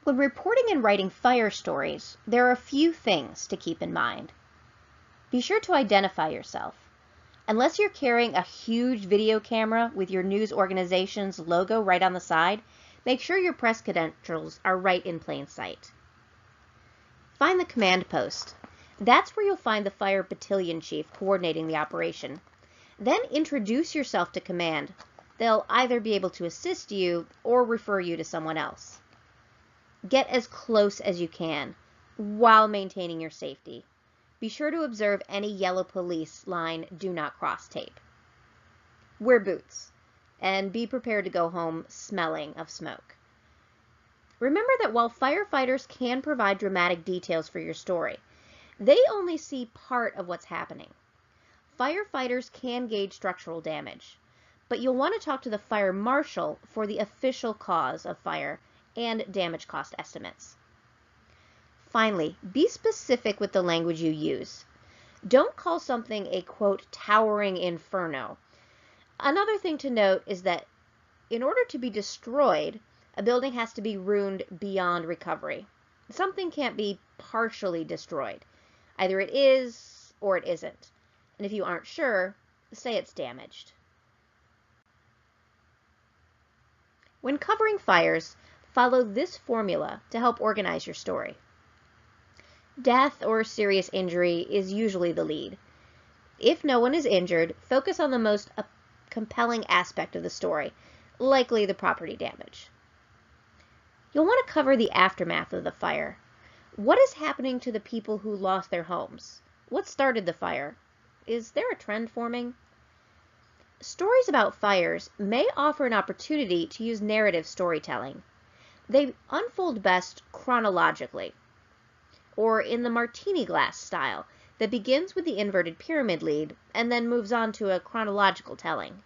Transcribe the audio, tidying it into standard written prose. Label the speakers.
Speaker 1: When reporting and writing fire stories, there are a few things to keep in mind. Be sure to identify yourself. Unless you're carrying a huge video camera with your news organization's logo right on the side, make sure your press credentials are right in plain sight. Find the command post. That's where you'll find the fire battalion chief coordinating the operation. Then introduce yourself to command. They'll either be able to assist you or refer you to someone else. Get as close as you can while maintaining your safety. Be sure to observe any yellow police line "Do not cross" tape. Wear boots and be prepared to go home smelling of smoke. Remember that while firefighters can provide dramatic details for your story, they only see part of what's happening. Firefighters can gauge structural damage, but you'll want to talk to the fire marshal for the official cause of fire and damage cost estimates. Finally, be specific with the language you use. Don't call something a, quote, towering inferno. Another thing to note is that in order to be destroyed, a building has to be ruined beyond recovery. Something can't be partially destroyed. Either it is or it isn't. And if you aren't sure, say it's damaged. When covering fires, follow this formula to help organize your story. Death or serious injury is usually the lead. If no one is injured, focus on the most compelling aspect of the story, likely the property damage. You'll want to cover the aftermath of the fire. What is happening to the people who lost their homes? What started the fire? Is there a trend forming? Stories about fires may offer an opportunity to use narrative storytelling. They unfold best chronologically, or in the martini glass style that begins with the inverted pyramid lead and then moves on to a chronological telling.